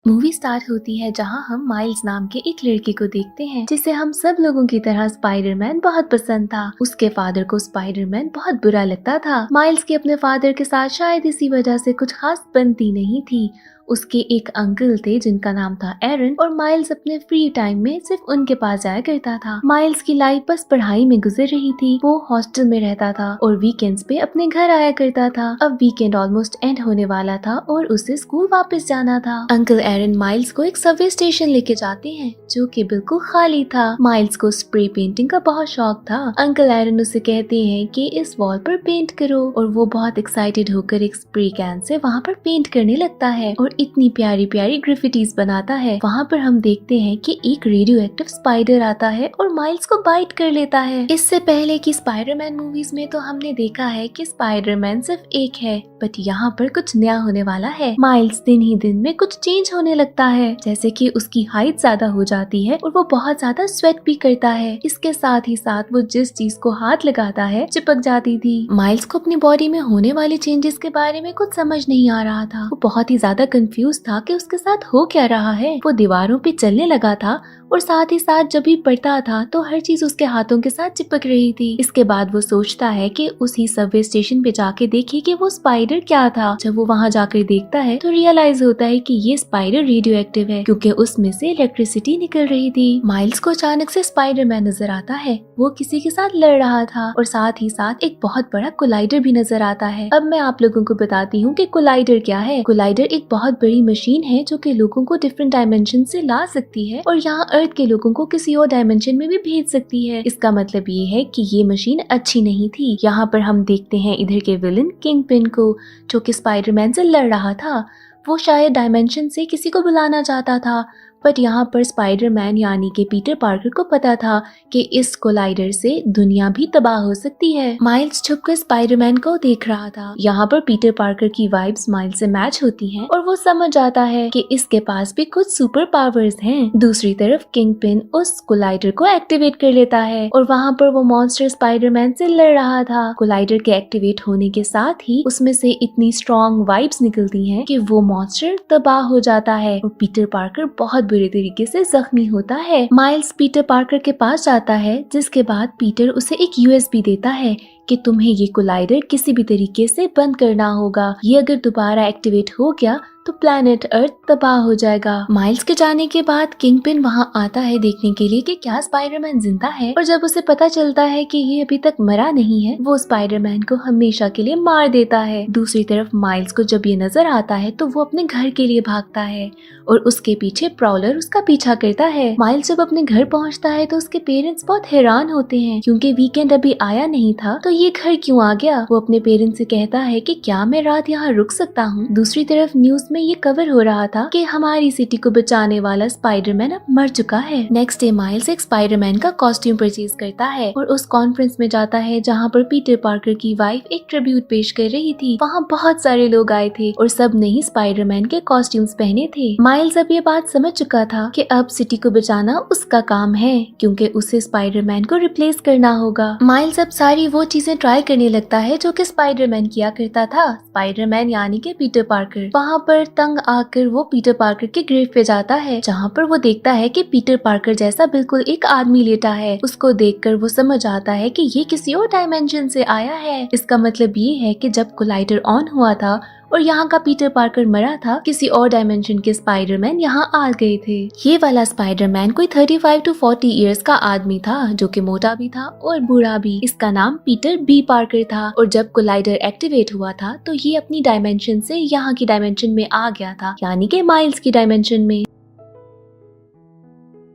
Movie start होती है जहां हम माइल्स नाम के एक लड़के को देखते हैं जिसे हम सब लोगों की तरह स्पाइडरमैन बहुत पसंद था। उसके फादर को स्पाइडरमैन बहुत बुरा लगता था। माइल्स की अपने फादर के साथ शायद इसी वजह से कुछ खास बनती नहीं थी। उसके एक अंकल थे जिनका नाम था एरन और माइल्स अपने फ्री टाइम में सिर्फ उनके पास जाया करता था। माइल्स की लाइफ बस पढ़ाई में गुजर रही थी। वो हॉस्टल में रहता था और वीकेंड्स पे अपने घर आया करता था। अब वीकेंड ऑलमोस्ट एंड होने वाला था और उसे स्कूल वापस जाना था। अंकल एरन माइल्स को एक सबवे स्टेशन लेके जाते हैं जो कि बिल्कुल खाली था। माइल्स को स्प्रे पेंटिंग का बहुत शौक था। अंकल एरन उसे कहते हैं कि इस वॉल पर पेंट करो और वो बहुत एक्साइटेड होकर एक स्प्रे कैन से वहाँ पर पेंट करने लगता है और इतनी प्यारी प्यारी ग्राफिटीज बनाता है। वहाँ पर हम देखते हैं कि एक रेडियो एक्टिव स्पाइडर आता है और माइल्स को बाइट कर लेता है। इससे पहले की स्पाइडरमैन मूवीज में तो हमने देखा है कि स्पाइडरमैन सिर्फ एक है, बट यहाँ पर कुछ नया होने वाला है। माइल्स दिन ही दिन में कुछ चेंज होने लगता है, जैसे कि उसकी हाइट ज्यादा हो जाती है और वो बहुत ज्यादा स्वेट भी करता है। इसके साथ ही साथ वो जिस चीज को हाथ लगाता है चिपक जाती थी। माइल्स को अपनी बॉडी में होने वाले चेंजेस के बारे में कुछ समझ नहीं आ रहा था। वो बहुत ही ज्यादा कंफ्यूज था कि उसके साथ हो क्या रहा है। वो दीवारों पे चलने लगा था और साथ ही साथ जब भी पढ़ता था तो हर चीज उसके हाथों के साथ चिपक रही थी। इसके बाद वो सोचता है कि उसी सबवे स्टेशन पे जाके देखे कि वो स्पाइडर क्या था। जब वो वहाँ जाकर देखता है तो रियलाइज होता है कि ये स्पाइडर रेडियो एक्टिव है क्योंकि उसमें से इलेक्ट्रिसिटी निकल रही थी। माइल्स को अचानक से स्पाइडरमैन नजर आता है। वो किसी के साथ लड़ रहा था और साथ ही साथ एक बहुत बड़ा कोलाइडर भी नजर आता है। अब मैं आप लोगों को बताती हूँ कि कोलाइडर क्या है। कोलाइडर एक बहुत बड़ी मशीन है जो कि लोगों को डिफरेंट डायमेंशन से ला सकती है और यहाँ अर्थ के लोगों को किसी और डायमेंशन में भी भेज सकती है। इसका मतलब ये है कि ये मशीन अच्छी नहीं थी। यहाँ पर हम देखते हैं इधर के विलन किंगपिन को जो कि स्पाइडरमैन से लड़ रहा था। वो शायद डायमेंशन से किसी को बुलाना चाहता था, बट यहाँ पर स्पाइडरमैन यानी कि पीटर पार्कर को पता था कि इस कोलाइडर से दुनिया भी तबाह हो सकती है। माइल्स छुपकर स्पाइडरमैन को देख रहा था। यहाँ पर पीटर पार्कर की वाइब्स माइल्स से मैच होती हैं और वो समझ जाता है कि इसके पास भी कुछ सुपर पावर्स हैं। दूसरी तरफ किंगपिन उस कोलाइडर को एक्टिवेट कर लेता है और वहाँ पर वो मॉन्स्टर स्पाइडरमैन से लड़ रहा था। कोलाइडर के एक्टिवेट होने के साथ ही उसमें से इतनी स्ट्रॉन्ग वाइब्स निकलती हैं कि वो मॉन्स्टर तबाह हो जाता है और पीटर पार्कर बहुत बुरे तरीके से जख्मी होता है। माइल्स पीटर पार्कर के पास जाता है जिसके बाद पीटर उसे एक यूएसबी देता है कि तुम्हें ये कोलाइडर किसी भी तरीके से बंद करना होगा। ये अगर दोबारा एक्टिवेट हो गया तो प्लैनेट अर्थ तबाह हो जाएगा। माइल्स के जाने के बाद किंगपिन वहाँ आता है देखने के लिए कि क्या स्पाइडरमैन जिंदा है और जब उसे पता चलता है कि ये अभी तक मरा नहीं है वो स्पाइडरमैन को हमेशा के लिए मार देता है। दूसरी तरफ माइल्स को जब ये नजर आता है तो वो अपने घर के लिए भागता है और उसके पीछे प्रॉलर उसका पीछा करता है। माइल्स जब अपने घर पहुँचता है तो उसके पेरेंट्स बहुत हैरान होते हैं क्योंकि वीकेंड अभी आया नहीं था तो ये घर क्यों आ गया। वो अपने पेरेंट्स से कहता है कि क्या मैं रात यहाँ रुक सकता हूँ। दूसरी तरफ न्यूज में ये कवर हो रहा था कि हमारी सिटी को बचाने वाला स्पाइडरमैन अब मर चुका है। नेक्स्ट डे माइल्स एक स्पाइडरमैन का कॉस्ट्यूम परचेज करता है और उस कॉन्फ्रेंस में जाता है जहाँ पर पीटर पार्कर की वाइफ एक ट्रिब्यूट पेश कर रही थी। वहाँ बहुत सारे लोग आए थे और सब ने ही स्पाइडरमैन के कॉस्ट्यूम्स पहने थे। माइल्स अब ये बात समझ चुका था कि अब सिटी को बचाना उसका काम है क्योंकि उसे स्पाइडरमैन को रिप्लेस करना होगा। माइल्स अब सारी वो चीजें ट्राई करने लगता है जो कि स्पाइडरमैन किया करता था। स्पाइडरमैन यानी कि पीटर पार्कर। वहाँ पर तंग आकर वो पीटर पार्कर के ग्रेव पे जाता है जहाँ पर वो देखता है कि पीटर पार्कर जैसा बिल्कुल एक आदमी लेटा है। उसको देखकर वो समझ आता है कि ये किसी और डायमेंशन से आया है। इसका मतलब ये है कि जब कोलाइडर ऑन हुआ था और यहाँ का पीटर पार्कर मरा था किसी और डायमेंशन के स्पाइडरमैन यहाँ आ गए थे। ये वाला स्पाइडरमैन कोई 35 to 40 इयर्स का आदमी था जो कि मोटा भी था और बूढ़ा भी। इसका नाम पीटर बी पार्कर था और जब कोलाइडर एक्टिवेट हुआ था तो ये अपनी डायमेंशन से यहाँ की डायमेंशन में आ गया था यानी कि माइल्स की डायमेंशन में।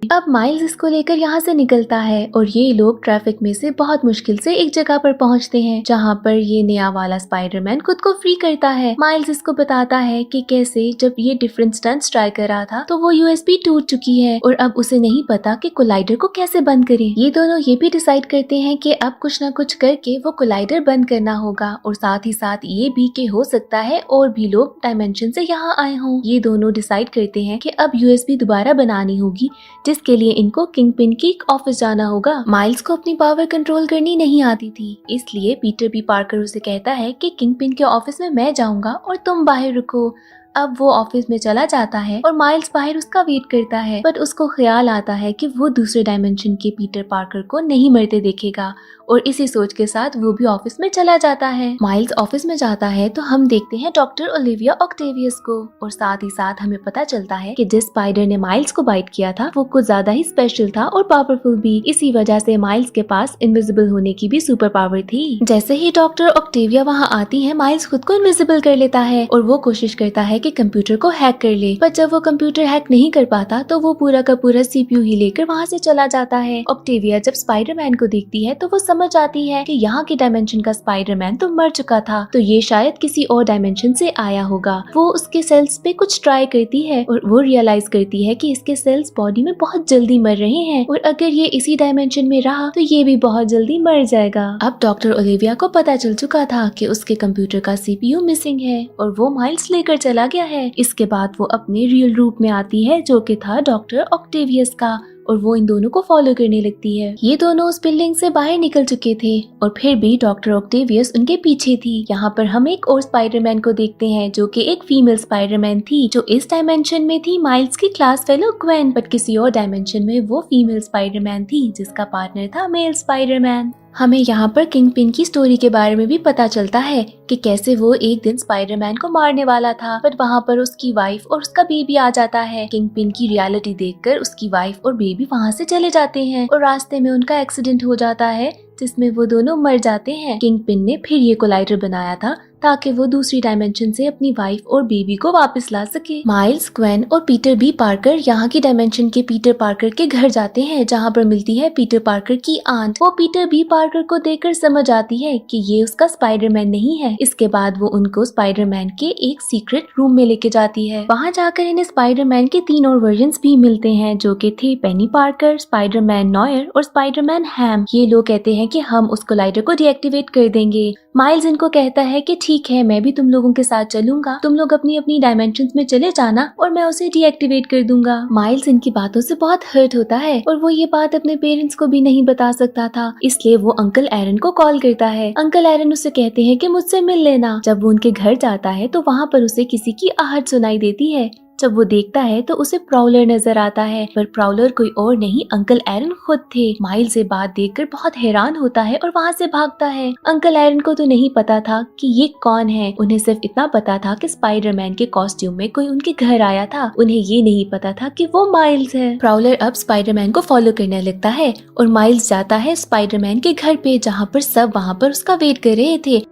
अब माइल्स इसको लेकर यहाँ से निकलता है और ये लोग ट्रैफिक में से बहुत मुश्किल से एक जगह पर पहुँचते हैं जहाँ पर ये नया वाला स्पाइडरमैन खुद को फ्री करता है। माइल्स इसको बताता है कि कैसे जब ये डिफरेंट स्टंट्स ट्राई कर रहा था तो वो यूएसबी टूट चुकी है और अब उसे नहीं पता कि कोलाइडर को कैसे बंद करें। ये दोनों ये भी डिसाइड करते हैं कि अब कुछ न कुछ करके वो कोलाइडर बंद करना होगा और साथ ही साथ ये भी कि हो सकता है और भी लोग डायमेंशन से यहाँ आए हों। ये दोनों डिसाइड करते हैं कि अब यूएसबी दोबारा बनानी होगी जिसके लिए इनको किंगपिन की ऑफिस जाना होगा। माइल्स को अपनी पावर कंट्रोल करनी नहीं आती थी इसलिए पीटर बी पार्कर उसे कहता है कि किंगपिन के ऑफिस में मैं जाऊंगा और तुम बाहर रुको। अब वो ऑफिस में चला जाता है और माइल्स बाहर उसका वेट करता है, बट उसको ख्याल आता है कि वो दूसरे डायमेंशन के पीटर पार्कर को नहीं मरते देखेगा और इसी सोच के साथ वो भी ऑफिस में चला जाता है। माइल्स ऑफिस में जाता है तो हम देखते हैं डॉक्टर ओलिविया ऑक्टेवियस को और साथ ही साथ हमें पता चलता है कि जिस स्पाइडर ने माइल्स को बाइट किया था वो कुछ ज्यादा ही स्पेशल था और पावरफुल भी। इसी वजह से माइल्स के पास इनविजिबल होने की भी सुपर पावर थी। जैसे ही डॉक्टर ऑक्टेविया वहाँ आती है, माइल्स खुद को इनविजिबल कर लेता है और वो कोशिश करता है कि कंप्यूटर को हैक कर ले, पर जब वो कंप्यूटर हैक नहीं कर पाता तो वो पूरा का पूरा सीपीयू ही लेकर वहाँ से चला जाता है। ऑक्टेविया जब स्पाइडरमैन को देखती है तो वो समझ आती है कि यहाँ के डायमेंशन का स्पाइडरमैन तो मर चुका था, तो ये शायद किसी और डायमेंशन से आया होगा। वो उसके सेल्स पे कुछ ट्राई करती है और वो रियलाइज करती है कि इसके सेल्स बॉडी में बहुत जल्दी मर रहे हैं और अगर ये इसी डायमेंशन में रहा तो ये भी बहुत जल्दी मर जाएगा। अब डॉक्टर ओलिविया को पता चल चुका था कि उसके कंप्यूटर का सीपीयू मिसिंग है और वो माइल्स लेकर चला गया है। इसके बाद वो अपने रियल रूप में आती है जो कि था डॉक्टर ऑक्टेवियस का और वो इन दोनों को फॉलो करने लगती है। ये दोनों उस बिल्डिंग से बाहर निकल चुके थे और फिर भी डॉक्टर ऑक्टेवियस उनके पीछे थी। यहाँ पर हम एक और स्पाइडरमैन को देखते हैं जो कि एक फीमेल स्पाइडरमैन थी जो इस डायमेंशन में थी माइल्स की क्लास फेलो ग्वेन, बट किसी और डायमेंशन में वो फीमेल स्पाइडरमैन थी जिसका पार्टनर था मेल स्पाइडरमैन। हमें यहाँ पर किंगपिन की स्टोरी के बारे में भी पता चलता है कि कैसे वो एक दिन स्पाइडरमैन को मारने वाला था, बट वहाँ पर उसकी वाइफ और उसका बेबी आ जाता है। किंगपिन की रियलिटी देखकर उसकी वाइफ और बेबी वहाँ से चले जाते हैं और रास्ते में उनका एक्सीडेंट हो जाता है जिसमें वो दोनों मर जाते हैं। किंगपिन ने फिर ये कोलाइडर बनाया था ताकि वो दूसरी डायमेंशन से अपनी वाइफ और बेबी को वापस ला सके। माइल्स, ग्वेन और पीटर बी पार्कर यहाँ की डायमेंशन के पीटर पार्कर के घर जाते हैं जहाँ पर मिलती है पीटर पार्कर की आंट। वो पीटर बी पार्कर को देखकर समझ आती है कि ये उसका स्पाइडरमैन नहीं है। इसके बाद वो उनको स्पाइडरमैन के एक सीक्रेट रूम में लेके जाती है। वहाँ जाकर इन्हें स्पाइडरमैन के 3 और वर्जन्स भी मिलते हैं जो कि थे पेनी पार्कर, स्पाइडरमैन नॉयर और स्पाइडरमैन हैम। ये लोग कहते हैं कि हम उस कोलाइडर को डीएक्टिवेट कर देंगे। माइल्स इनको कहता है कि ठीक है, मैं भी तुम लोगों के साथ चलूंगा, तुम लोग अपनी अपनी डायमेंशंस में चले जाना और मैं उसे डीएक्टिवेट कर दूंगा। माइल्स इनकी बातों से बहुत हर्ट होता है और वो ये बात अपने पेरेंट्स को भी नहीं बता सकता था, इसलिए वो अंकल एरन को कॉल करता है। अंकल एरन उसे कहते हैं कि मुझसे मिल लेना। जब वो उनके घर जाता है तो वहाँ पर उसे किसी की आहट सुनाई देती है। जब वो देखता है तो उसे प्राउलर नजर आता है, पर प्राउलर कोई और नहीं अंकल एरन खुद थे। माइल्स ये बात देखकर बहुत हैरान होता है और वहाँ से भागता है। अंकल एरन को तो नहीं पता था कि ये कौन है, उन्हें सिर्फ इतना पता था कि स्पाइडरमैन के कॉस्ट्यूम में कोई उनके घर आया था। उन्हें ये नहीं पता था कि वो माइल्स है। प्राउलर अब स्पाइडरमैन को फॉलो करने लगता है और माइल्स जाता है स्पाइडरमैन के घर पे जहाँ पर सब वहाँ पर उसका वेट कर रहे थे।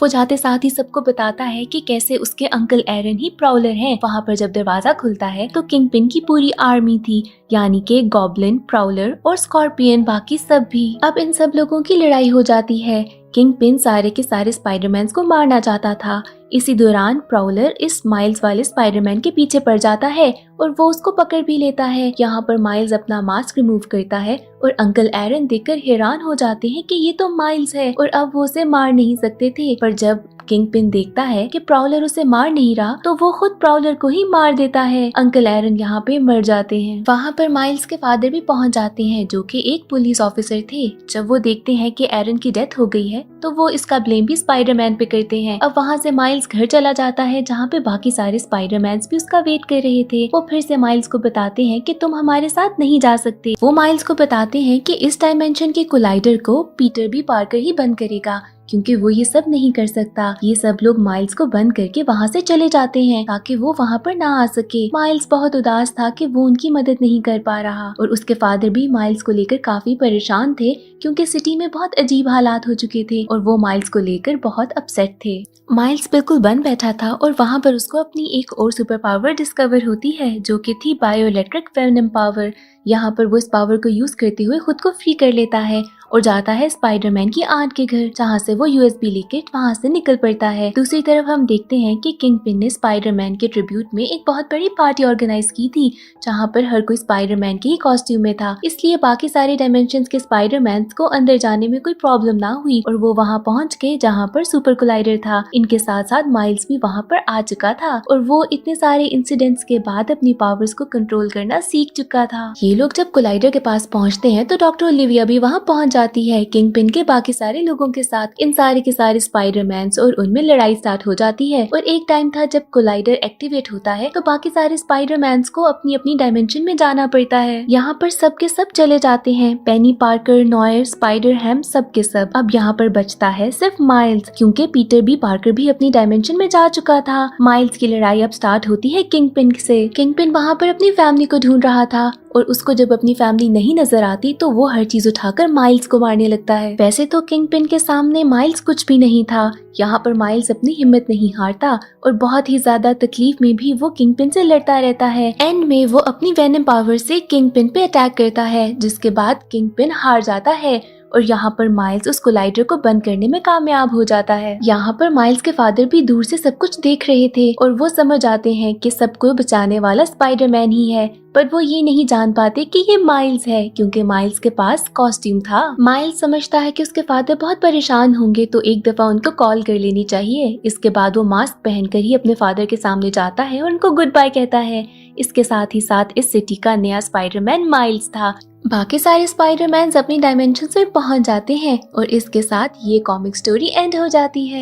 वो जाते साथ ही सबको बताता है कि कैसे उसके अंकल एरन ही प्राउलर हैं। वहाँ पर जब दरवाजा खुलता है तो किंगपिन की पूरी आर्मी थी, यानी कि गॉब्लिन, प्राउलर और स्कॉर्पियन, बाकी सब भी। अब इन सब लोगों की लड़ाई हो जाती है। किंगपिन सारे के सारे स्पाइडरमैन को मारना चाहता था। इसी दौरान प्राउलर इस माइल्स वाले स्पाइडरमैन के पीछे पड़ जाता है और वो उसको पकड़ भी लेता है। यहाँ पर माइल्स अपना मास्क रिमूव करता है और अंकल एरन देखकर हैरान हो जाते हैं कि ये तो माइल्स है और अब वो उसे मार नहीं सकते थे। पर जब किंगपिन देखता है कि प्राउलर उसे मार नहीं रहा तो वो खुद प्राउलर को ही मार देता है। अंकल एरन यहाँ पे मर जाते हैं। वहाँ पर माइल्स के फादर भी पहुँच जाते हैं जो कि एक पुलिस ऑफिसर थे। जब वो देखते हैं कि एरन की डेथ हो गई है तो वो इसका ब्लेम भी स्पाइडरमैन पे करते हैं। अब वहाँ से माइल्स घर चला जाता है जहाँ पे बाकी सारे स्पाइडरमैन्स भी उसका वेट कर रहे थे। वो फिर से माइल्स को बताते हैं कि तुम हमारे साथ नहीं जा सकते। वो माइल्स को बताते हैं कि इस डायमेंशन के कोलाइडर को पीटर बी पार्कर ही बंद करेगा क्योंकि वो ये सब नहीं कर सकता। ये सब लोग माइल्स को बंद करके वहाँ से चले जाते हैं ताकि वो वहाँ पर ना आ सके। माइल्स बहुत उदास था कि वो उनकी मदद नहीं कर पा रहा और उसके फादर भी माइल्स को लेकर काफी परेशान थे क्योंकि सिटी में बहुत अजीब हालात हो चुके थे और वो माइल्स को लेकर बहुत अपसेट थे। माइल्स बिल्कुल बन बैठा था और वहाँ पर उसको अपनी एक और सुपर पावर डिस्कवर होती है जो कि थी बायोइलेक्ट्रिक वेनम पावर। यहाँ पर वो इस पावर को यूज करते हुए खुद को फ्री कर लेता है और जाता है स्पाइडरमैन की आंट के घर जहाँ से वो यूएसबी लेके वहाँ से निकल पड़ता है। दूसरी तरफ हम देखते हैं कि किंगपिन ने स्पाइडरमैन के ट्रिब्यूट में एक बहुत बड़ी पार्टी ऑर्गेनाइज की थी जहाँ पर हर कोई स्पाइडरमैन के ही कॉस्ट्यूम में था, इसलिए बाकी सारे डायमेंशंस के स्पाइडरमैन को अंदर जाने में कोई प्रॉब्लम ना हुई और वो वहाँ पहुँच गए जहाँ पर सुपर कोलाइडर था। इनके साथ साथ माइल्स भी वहाँ पर आ चुका था और वो इतने सारे इंसिडेंट्स के बाद अपनी पावर्स को कंट्रोल करना सीख चुका था। ये लोग जब कोलाइडर के पास पहुंचते हैं तो डॉक्टर ओलिविया भी वहां पहुंच जाती है किंगपिन के बाकी सारे लोगों के साथ। इन सारे के सारे स्पाइडरमैन्स और उनमें लड़ाई स्टार्ट हो जाती है। और एक टाइम था जब कोलाइडर एक्टिवेट होता है तो बाकी सारे स्पाइडरमैन्स को अपनी अपनी डायमेंशन में जाना पड़ता है। यहाँ पर सबके सब चले जाते हैं, पेनी पार्कर, नॉयर, स्पाइडर हैम, सबके सब। अब यहाँ पर बचता है सिर्फ माइल्स, क्योंकि पीटर भी पार्कर भी अपनी डायमेंशन में जा चुका था। माइल्स की लड़ाई अब स्टार्ट होती है किंगपिन से। किंगपिन वहाँ पर अपनी फैमिली को ढूंढ रहा था और उसको जब अपनी फैमिली नहीं नजर आती तो वो हर चीज उठाकर माइल्स को मारने लगता है। वैसे तो किंगपिन के सामने माइल्स कुछ भी नहीं था। यहाँ पर माइल्स अपनी हिम्मत नहीं हारता और बहुत ही ज्यादा तकलीफ में भी वो किंगपिन से लड़ता रहता है। एंड में वो अपनी वेनम पावर से किंगपिन पे अटैक करता है, जिसके बाद किंगपिन हार जाता है और यहाँ पर माइल्स उस कोलाइडर को बंद करने में कामयाब हो जाता है। यहाँ पर माइल्स के फादर भी दूर से सब कुछ देख रहे थे और वो समझ आते हैं कि सबको बचाने वाला स्पाइडरमैन ही है, पर वो ये नहीं जान पाते कि ये माइल्स है, क्योंकि माइल्स के पास कॉस्ट्यूम था। माइल्स समझता है कि उसके फादर बहुत परेशान होंगे तो एक दफा उनको कॉल कर लेनी चाहिए। इसके बाद वो मास्क पहनकर ही अपने फादर के सामने जाता है और उनको गुड बाय कहता है। इसके साथ ही साथ इस सिटी का नया स्पाइडरमैन माइल्स था। बाकी सारे स्पाइडरमैन्स अपनी डायमेंशन में पहुंच जाते हैं और इसके साथ ये कॉमिक स्टोरी एंड हो जाती है।